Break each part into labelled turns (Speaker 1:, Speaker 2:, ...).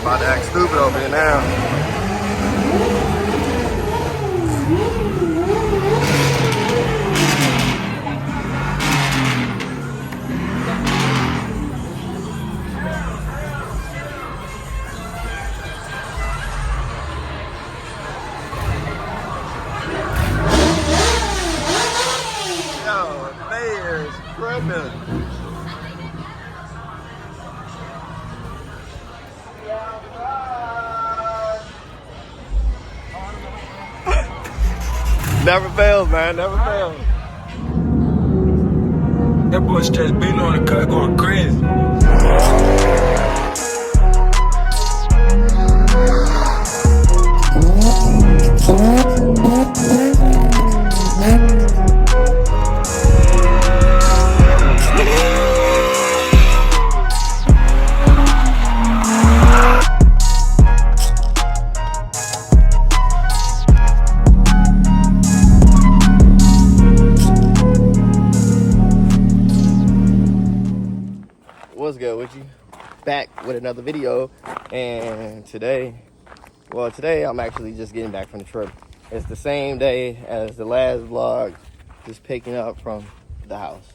Speaker 1: About to act stupid over here now. Yo, Mayor's tripping. Never fails, man. Never fails.
Speaker 2: That boy's just been on the cut going crazy.
Speaker 1: What's good with you? Back with another video, and today I'm actually just getting back from the trip. It's the same day as the last vlog, just picking up from the house,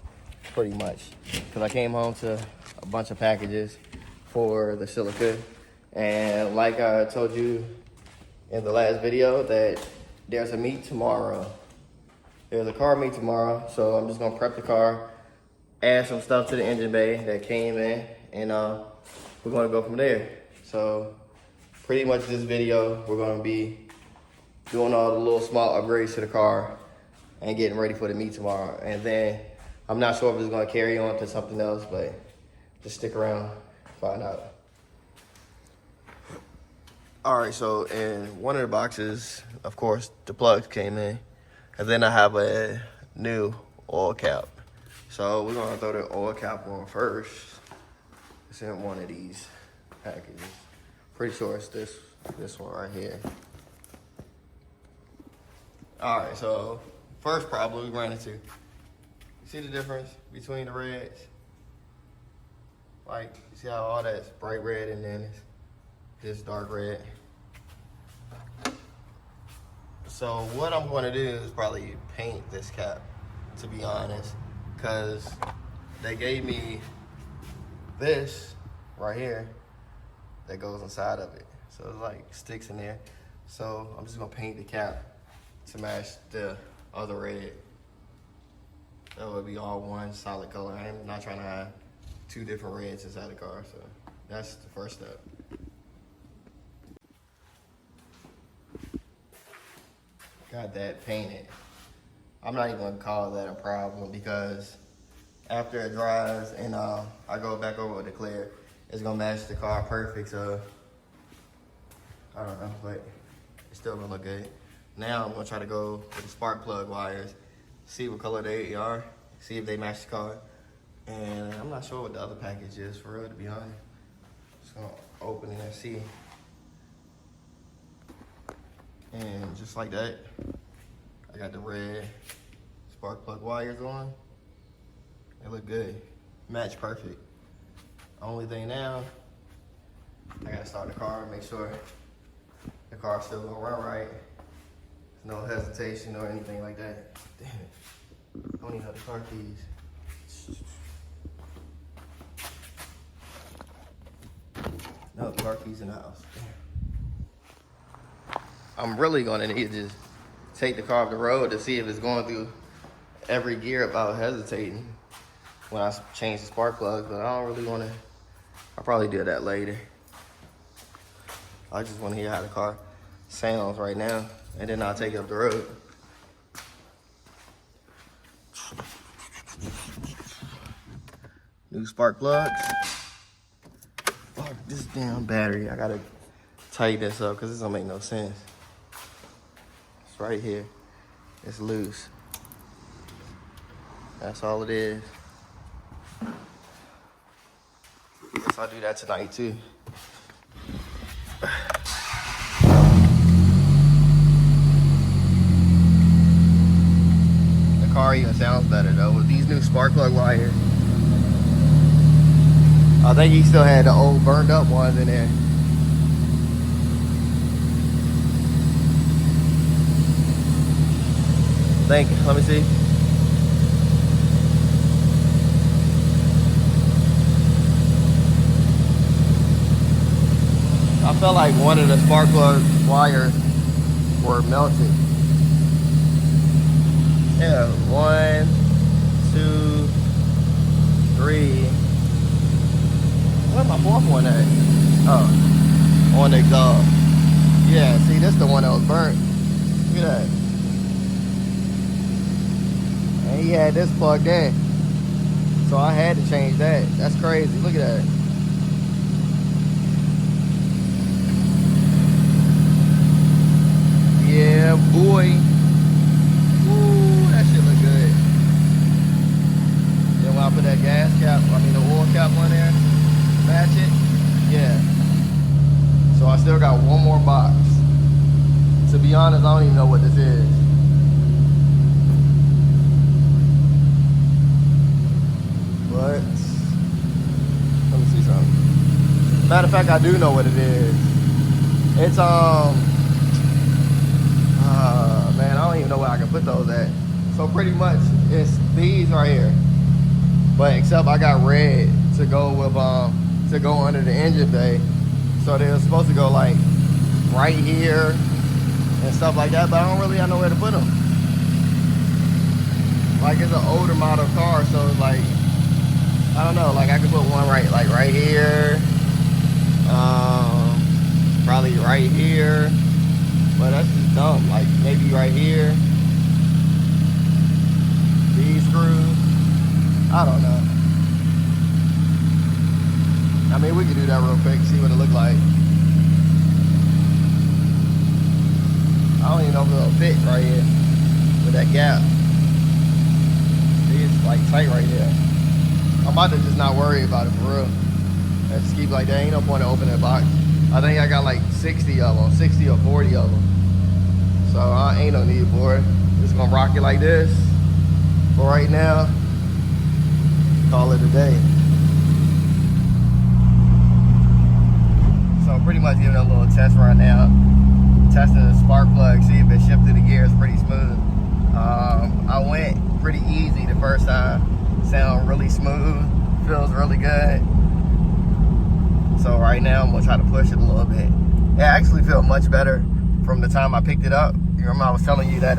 Speaker 1: pretty much. Because I came home to a bunch of packages for the silica, and like I told you in the last video, that there's a meet tomorrow. There's a car meet tomorrow, so I'm just gonna prep the car, add some stuff to the engine bay that came in, and we're gonna go from there. So pretty much this video, we're gonna be doing all the little small upgrades to the car and getting ready for the meet tomorrow. And then I'm not sure if it's gonna carry on to something else, but just stick around, find out. All right, so in one of the boxes, of course, the plugs came in, and then I have a new oil cap. So we're gonna throw the oil cap on first. It's in one of these packages. Pretty sure it's this one right here. All right, so first problem we ran into. You see the difference between the reds? Like, you see how all that's bright red and then it's this dark red? So what I'm gonna do is probably paint this cap, to be honest. Because they gave me this right here that goes inside of it. So it's like sticks in there. So I'm just gonna paint the cap to match the other red. That would be all one solid color. I'm not trying to have two different reds inside the car. So that's the first step. Got that painted. I'm not even gonna call that a problem, because after it dries and I go back over with the clear, it's gonna match the car perfect. So I don't know, but it's still gonna look good. Now I'm gonna try to go with the spark plug wires, see what color they are, see if they match the car. And I'm not sure what the other package is, for real, to be honest. Just gonna open it and see. And just like that, I got the red spark plug wires on. They look good, match perfect. Only thing now, I gotta start the car and make sure the car's still gonna run right. There's no hesitation or anything like that. Damn it, I don't even have the car keys. No, the car keys in the house. Damn. I'm really gonna need to just take the car off the road to see if it's going through every gear without hesitating when I change the spark plug, but I don't really want to. I'll probably do that later. I just want to hear how the car sounds right now, and then I'll take it up the road. New spark plugs. Fuck this damn battery. I gotta tighten this up because this don't make no sense. It's right here. It's loose. That's all it is. Guess I'll do that tonight too. The car even sounds better though with these new spark plug wires. I think he still had the old burned up ones in there. think. Let me see. I felt like one of the spark plug wires were melted. Yeah, 1, 2, 3. Where's my fourth one at? Oh, on the exhaust. Yeah, see, this is the one that was burnt. Look at that. And he had this plugged in. So I had to change that. That's crazy. Look at that. Yeah, boy. Woo, that shit look good. Then when I put that gas cap, the oil cap on there, match it. Yeah. So I still got one more box. To be honest, I don't even know what this is. But let me see something. Matter of fact, I do know what it is. It's man, I don't even know where I can put those at. So pretty much it's these right here. But except I got red to go with to go under the engine bay. So they're supposed to go like right here and stuff like that, but I don't really have nowhere to put them. Like it's an older model car, so it's like, I don't know, like I could put one right here, probably right here, but that's just dumb. Like maybe right here, these screws, I don't know. I mean, we could do that real quick, see what it look like. I don't even know if it'll fit right here with that gap. It's like tight right there. I'm about to just not worry about it for real. I just keep like, there ain't no point in opening the box. I think I got like 60 of them, 60 or 40 of them. So I ain't no need for it. Just gonna rock it like this for right now. Call it a day. So I'm pretty much giving it a little test right now. Testing the spark plug, see if it shifted the gears pretty smooth. I went pretty easy the first time. Sound really smooth, feels really good. So right now I'm gonna try to push it a little bit. It actually feels much better from the time I picked it up. You remember I was telling you that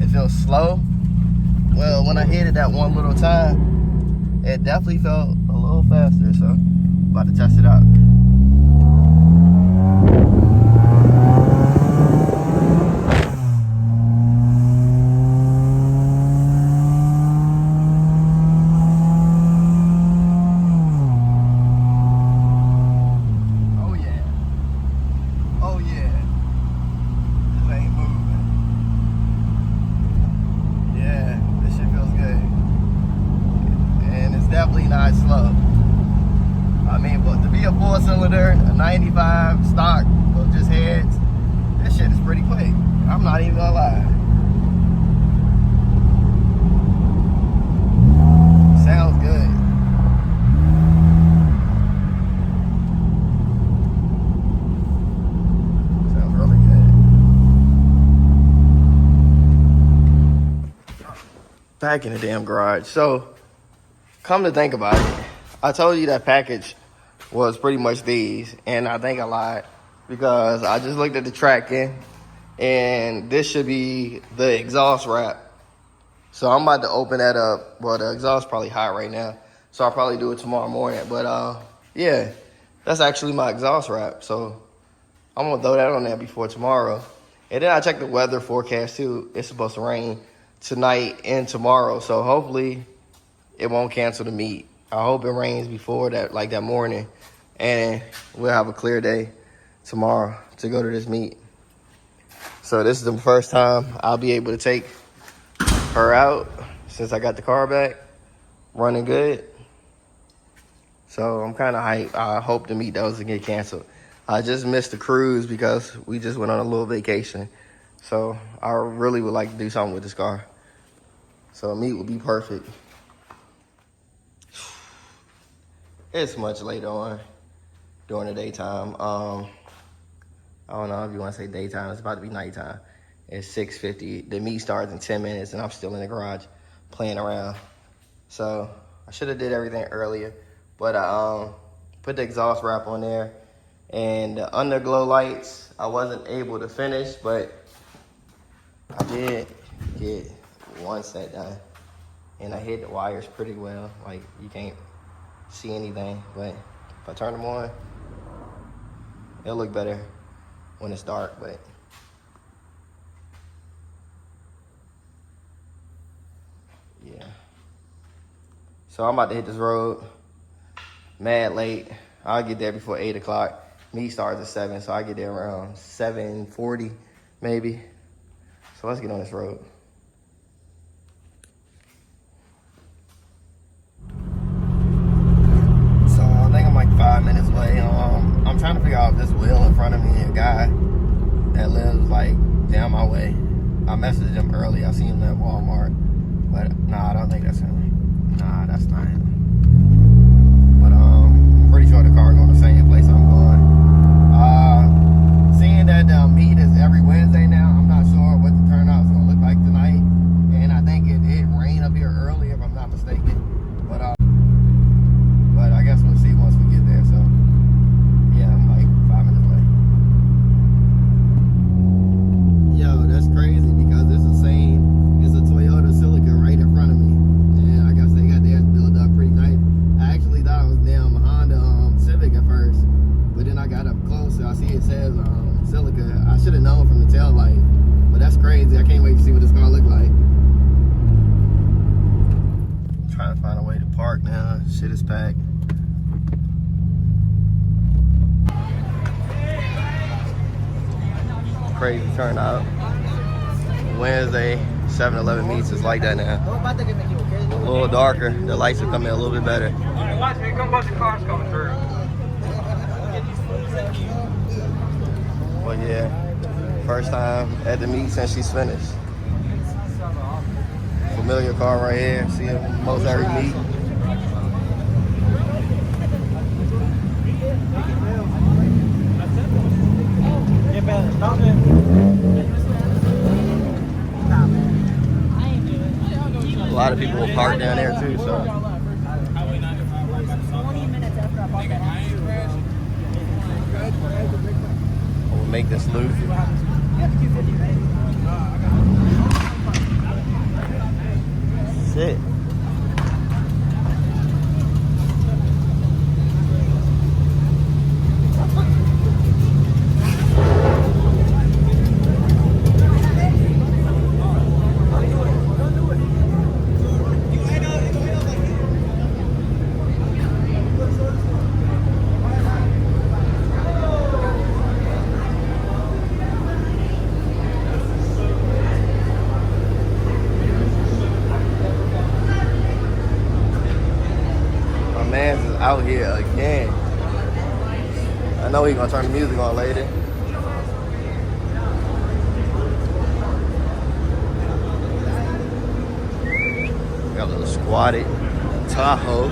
Speaker 1: it feels slow? Well, when I hit it that one little time, it definitely felt a little faster. So I'm about to test it out. Definitely not slow. I mean, but to be a 4-cylinder, a 95 stock of just heads, this shit is pretty quick. I'm not even gonna lie. Sounds good. Sounds really good. Back in the damn garage. So, come to think about it, I told you that package was pretty much these, and I think I lied because I just looked at the tracking, and this should be the exhaust wrap. So I'm about to open that up. Well, the exhaust is probably hot right now, so I'll probably do it tomorrow morning. But yeah, that's actually my exhaust wrap. So I'm gonna throw that on there before tomorrow. And then I checked the weather forecast too. It's supposed to rain tonight and tomorrow, so hopefully it won't cancel the meet. I hope it rains before that, like that morning, and we'll have a clear day tomorrow to go to this meet. So this is the first time I'll be able to take her out since I got the car back, running good. So I'm kind of hyped. I hope the meet doesn't get canceled. I just missed the cruise because we just went on a little vacation. So I really would like to do something with this car. So a meet would be perfect. It's much later on during the daytime. I don't know if you want to say daytime. It's about to be nighttime. It's 6:50. The meet starts in 10 minutes, and I'm still in the garage playing around. So I should have did everything earlier, but I put the exhaust wrap on there, and the underglow lights I wasn't able to finish, but I did get one set done, and I hit the wires pretty well. Like, you can't see anything, but if I turn them on, it'll look better when it's dark, but yeah. So I'm about to hit this road mad late. I'll get there before 8 o'clock. Meet starts at 7, so I get there around 7:40 maybe. So let's get on this road. So I think I'm like 5 minutes away. I'm trying to figure out if this wheel in front of me, a guy that lives like down my way. I messaged him early. I seen him at Walmart, but nah, I don't think that's him. Nah, that's not him. But I'm pretty sure the car going the same place I'm going. Seeing that the meet is every Wednesday now, I'm not sure what the turnout's gonna look like tonight. And I think it rained up here early, if I'm not mistaken. But I guess we'll see once we get there. So yeah, I'm like 5 minutes away. Yo, that's crazy because it's the same. It's a Toyota Celica right in front of me. And I guess they got theirs built up pretty nice. I actually thought it was damn Honda Civic at first, but then I got up closer. I see it says Celica. I should have known from the tail light, but that's crazy. I can't wait to see what this car look like. Trying to find a way to park now. Shit is packed. Crazy turnout. Wednesday 7-Eleven meets is like that now. A little darker. The lights are coming a little bit better.
Speaker 2: Watch me, come bunch of cars coming through.
Speaker 1: But yeah, first time at the meet since she's finished. Familiar car right here. See it most every meet. A lot of people will park down there too, so.
Speaker 3: 20 minutes after I bought that house.
Speaker 1: We'll make this loop. Shit. Out here again. I know he's gonna turn the music on later. Got a little squatted Tahoe.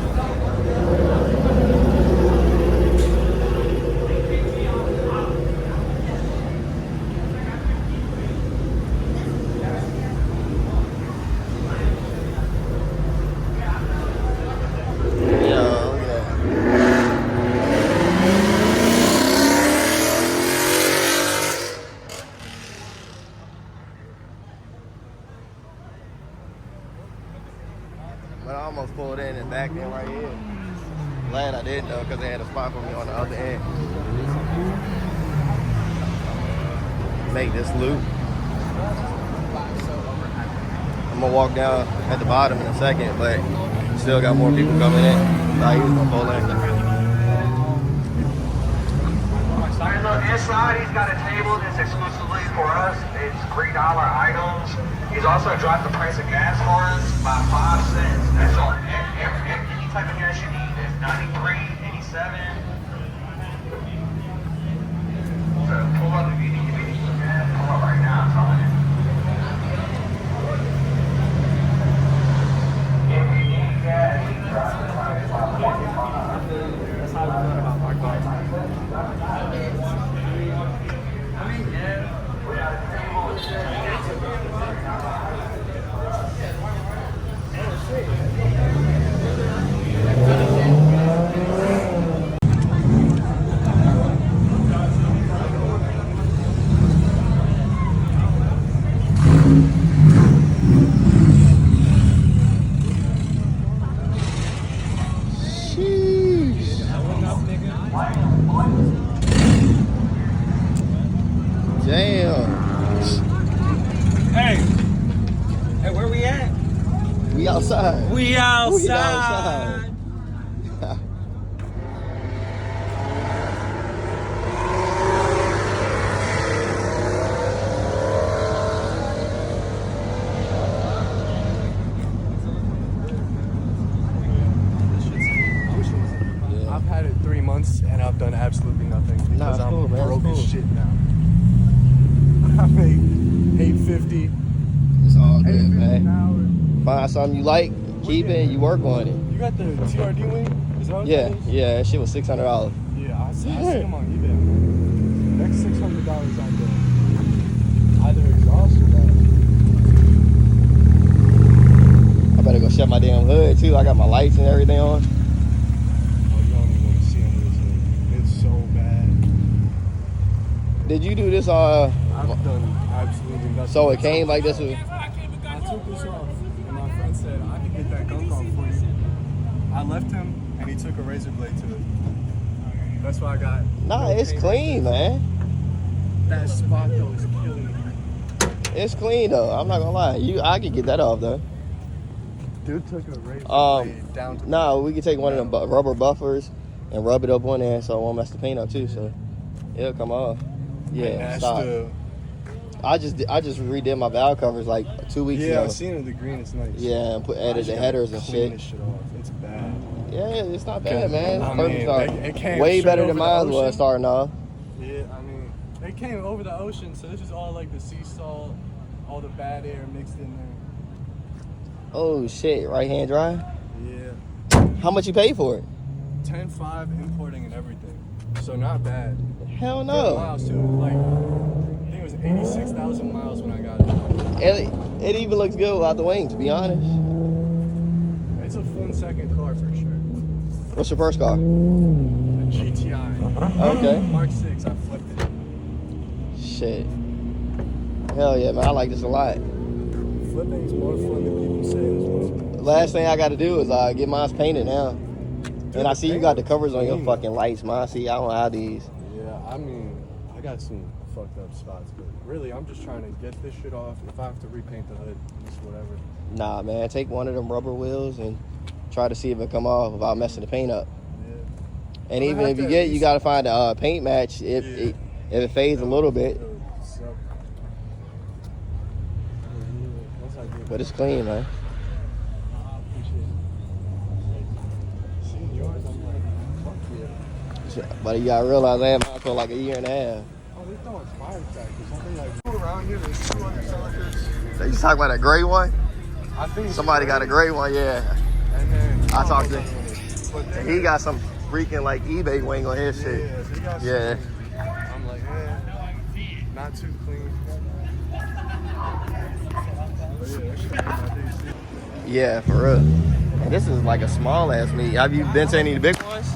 Speaker 1: But I almost pulled in and backed in right here. Glad I didn't though, because they had a spot for me on the other end. Make this loop. I'm gonna walk down at the bottom in a second, but still got more people coming in. Thought he was gonna pull in.
Speaker 4: Inside, he's got a table that's exclusively for us. It's $3 items. He's also dropped the price of gas cards by 5 cents. That's on any type of gas you need. It's 93, 87. So pull up if you need some gas. Pull up right now. It's on it. If you need gas, you can drop the price by 45. That's how we're doing about my car. I mean, yeah. We got a table.
Speaker 5: We outside.
Speaker 6: I've had it 3 months and I've done absolutely nothing because I'm
Speaker 1: cool, man.
Speaker 6: broke
Speaker 1: It's
Speaker 6: as
Speaker 1: cool.
Speaker 6: shit now. I make $8.50.
Speaker 1: It's all good,
Speaker 6: $8.50
Speaker 1: man.
Speaker 6: an hour.
Speaker 1: Find something you like, keep it, and you work on it.
Speaker 6: You got the TRD wing? Is that what
Speaker 1: Yeah,
Speaker 6: that is?
Speaker 1: yeah, that shit was $600.
Speaker 6: Yeah, I see them on eBay. Next $600 out there. Either exhaust or that.
Speaker 1: I better go shut my damn hood too. I got my lights and everything on.
Speaker 6: Oh, you don't even want to see them this hood. It's so bad.
Speaker 1: Did you do this?
Speaker 6: I've done absolutely nothing.
Speaker 1: So it came like this.
Speaker 6: I took this off, and my friend said, I could get that gunk off for you. I left him, and he took a razor blade to it. That's why I got.
Speaker 1: Nah, it's clean, man.
Speaker 6: That spot though is killing me.
Speaker 1: It's clean though. I'm not gonna lie. I could get that off though.
Speaker 6: Dude took a razor blade down to.
Speaker 1: Nah, we could take one of them rubber buffers and rub it up on there, so it won't mess the paint up too. So it'll come off. Yeah, stop. I just redid my valve covers like 2 weeks ago.
Speaker 6: Yeah, I've seen it. The green is nice.
Speaker 1: Yeah, and added the headers and
Speaker 6: Clean
Speaker 1: shit.
Speaker 6: this shit off. It's bad.
Speaker 1: Yeah, it's not bad, man.
Speaker 6: I
Speaker 1: Perfect
Speaker 6: mean,
Speaker 1: start.
Speaker 6: it came
Speaker 1: Way
Speaker 6: straight
Speaker 1: better
Speaker 6: over
Speaker 1: than
Speaker 6: the
Speaker 1: mine was
Speaker 6: ocean.
Speaker 1: starting off.
Speaker 6: Yeah, I mean, they came over the ocean, so this is all like the sea salt, all the bad air mixed in there.
Speaker 1: Oh shit, right hand drive?
Speaker 6: Yeah.
Speaker 1: How much you pay for it?
Speaker 6: 10.5 importing and everything. So not bad.
Speaker 1: Hell
Speaker 6: Good
Speaker 1: no.
Speaker 6: miles too. Like, I think it was 86,000 miles when I got it.
Speaker 1: It even looks good without the wing, to be honest.
Speaker 6: It's a fun second car for sure.
Speaker 1: What's your first car?
Speaker 6: The GTI.
Speaker 1: Okay.
Speaker 6: Mark 6, I flipped it.
Speaker 1: Shit. Hell yeah, man. I like this a lot.
Speaker 6: Flipping is more fun than people say it is.
Speaker 1: Last thing I got to do is get mine painted now.
Speaker 6: Dude,
Speaker 1: And I see you got the covers on your
Speaker 6: clean.
Speaker 1: fucking lights, man. See, I don't have these.
Speaker 6: Yeah, I mean, I got some fucked up spots, but really, I'm just trying to get this shit off. If I have to repaint the hood, just whatever.
Speaker 1: Nah, man. Take one of them rubber wheels and try to see if it come off without messing the paint up.
Speaker 6: Yeah.
Speaker 1: And
Speaker 6: I
Speaker 1: even
Speaker 6: have
Speaker 1: if
Speaker 6: to
Speaker 1: you
Speaker 6: at
Speaker 1: get, you
Speaker 6: least-
Speaker 1: got to find a paint match if it fades a little bit. But it's clean, man. But you gotta realize I had mine for like a year and a half.
Speaker 6: Oh, we throwing firecrackers. I think like around here there's 200 celicas.
Speaker 1: They just talk about a gray one.
Speaker 6: I think
Speaker 1: Somebody got a gray one, yeah.
Speaker 6: And then
Speaker 1: I talked
Speaker 6: don't
Speaker 1: to-
Speaker 6: know what it is, but then
Speaker 1: He got some freaking like eBay wing on his shit.
Speaker 6: yeah, he got
Speaker 1: Yeah.
Speaker 6: some- I'm like, not too clean. But yeah, that shit made my day sick.
Speaker 1: Yeah, for real. And this is like a small ass meat. Have you been to any of the big ones?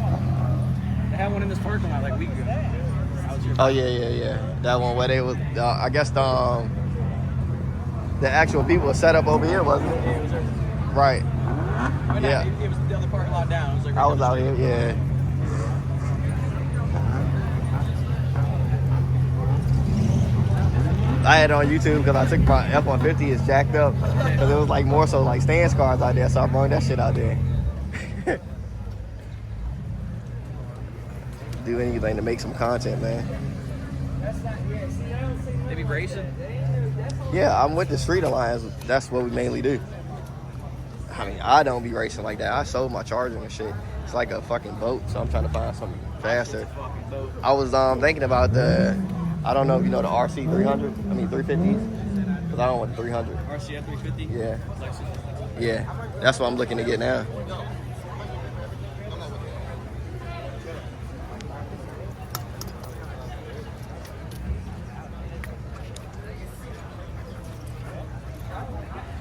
Speaker 2: They had one in this parking lot like a week ago. I was here.
Speaker 1: Oh yeah. That one where they was, I guess the actual people were set up over here, wasn't it?
Speaker 2: Yeah, it was there.
Speaker 1: Right.
Speaker 2: I mean,
Speaker 1: Yeah.
Speaker 2: it was the other parking lot down. It was like
Speaker 1: I was out here, yeah. I had it on YouTube because I took my F-150 is jacked up because it was like more so like stance cars out there, so I brought that shit out there. Do anything to make some content, man.
Speaker 2: They be racing.
Speaker 1: Yeah, I'm with the Street Alliance. That's what we mainly do. I mean, I don't be racing like that. I sold my Charger and shit. It's like a fucking boat, so I'm trying to find something faster. I was thinking about I don't know if you know the RC 300. I mean 350s. Because I don't want the 300.
Speaker 2: RCF 350.
Speaker 1: Yeah.
Speaker 2: Lexus.
Speaker 1: Yeah. That's what I'm looking to get now.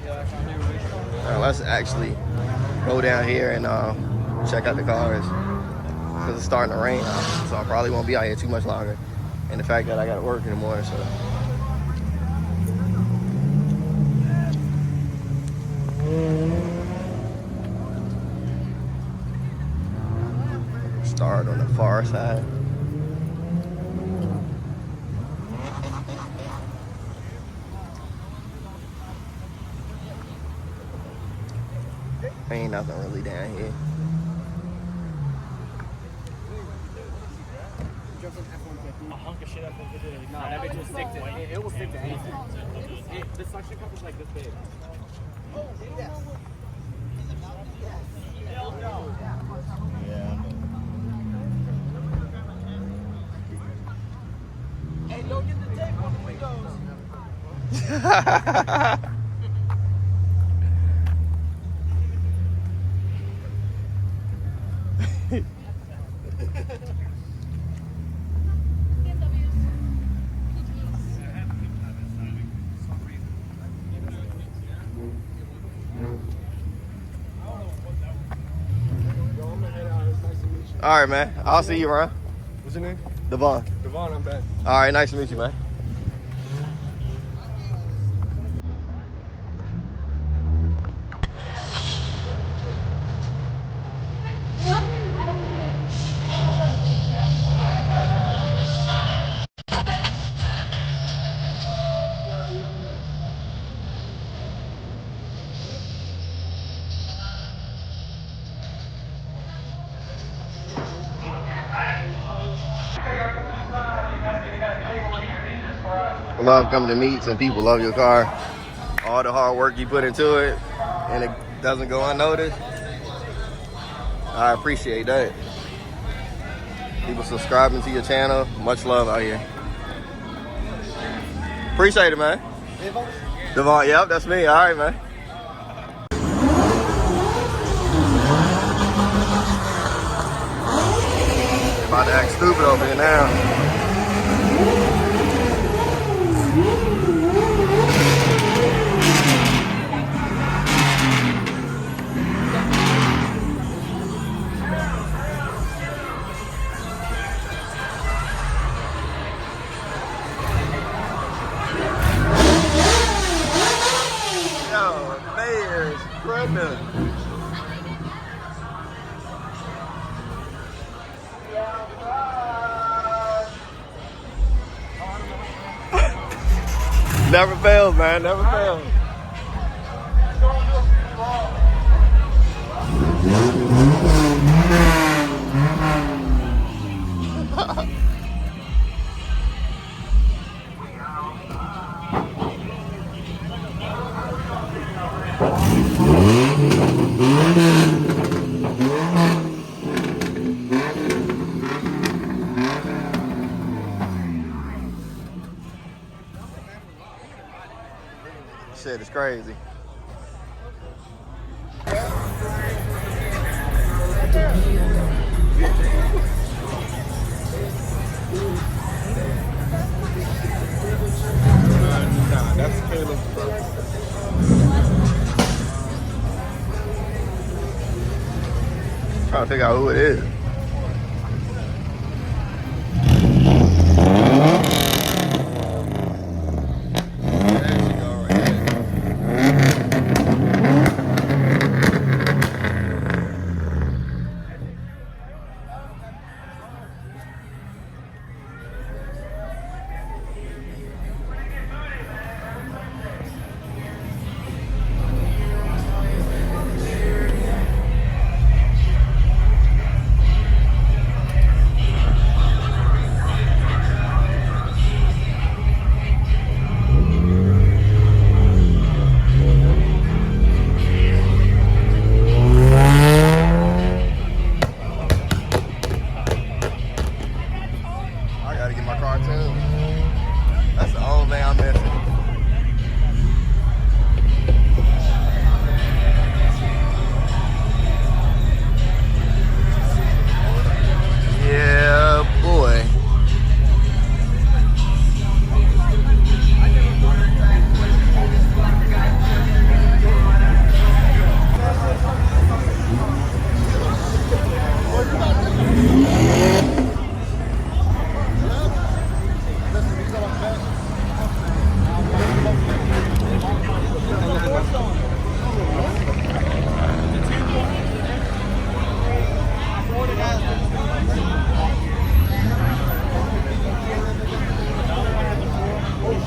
Speaker 1: Alright, let's actually go down here and check out the cars. Because it's starting to rain, so I probably won't be out here too much longer. And the fact that I got to work in the morning, so. Start on the far side. ain't nothing really down here.
Speaker 2: A hunk of shit up with it. No, that bitch will stick to it. It will stick to anything. The suction cup is like this big.
Speaker 1: Yeah.
Speaker 5: Hey, don't get the tape on the windows.
Speaker 1: All right, man. I'll see you around.
Speaker 6: What's your name?
Speaker 1: Devon.
Speaker 6: Devon, I'm back.
Speaker 1: All right, nice to meet you, man. I love coming to meet some people. Love your car. All the hard work you put into it, and it doesn't go unnoticed. I appreciate that. People subscribing to your channel. Much love out here. Appreciate it, man. Devon, yep, that's me. All right, man. About to act stupid over here now. Yo, Mayor's pregnant. Never fails, man. Never fails. Shit is crazy.
Speaker 6: Nah, that's Caleb.
Speaker 1: Trying to figure out who it is. That's the only thing I'm missing. Yeah, boy.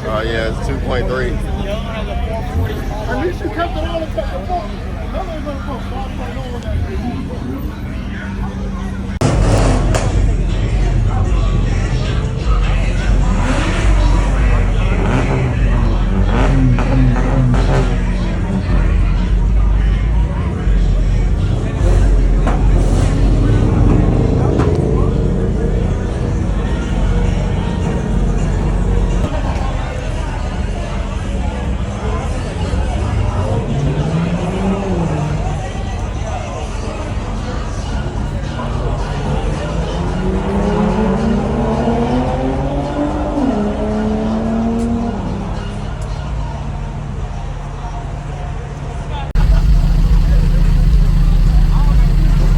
Speaker 1: Oh yeah, it's 2.3.
Speaker 6: At least you kept it all in the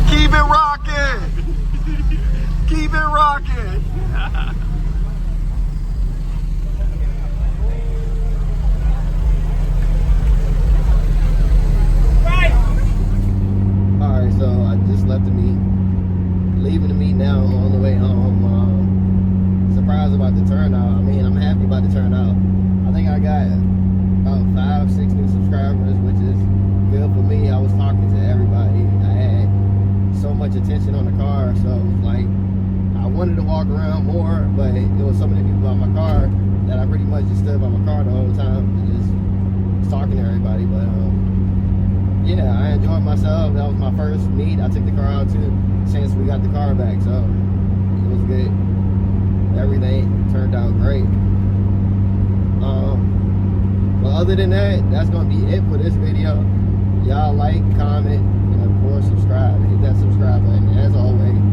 Speaker 1: Keep it rocking. Keep it rocking. All right, so I just left the meet. Leaving the meet now. I'm on the way home. Surprised about the turnout. I mean, I'm happy about the turnout. I think I got about 5, 6 new subscribers, which is good for me. I was talking to everybody. I had so much attention on the car, so like I wanted to walk around more, but there was so many people on my car that I pretty much just stood by my car the whole time and just was talking to everybody. But yeah, I enjoyed myself. That was my first meet. I took the car out too since we got the car back, so it was good. Everything turned out great. But other than that, that's gonna be it for this video. Y'all like, comment, and of course subscribe. Hit that subscribe button as always.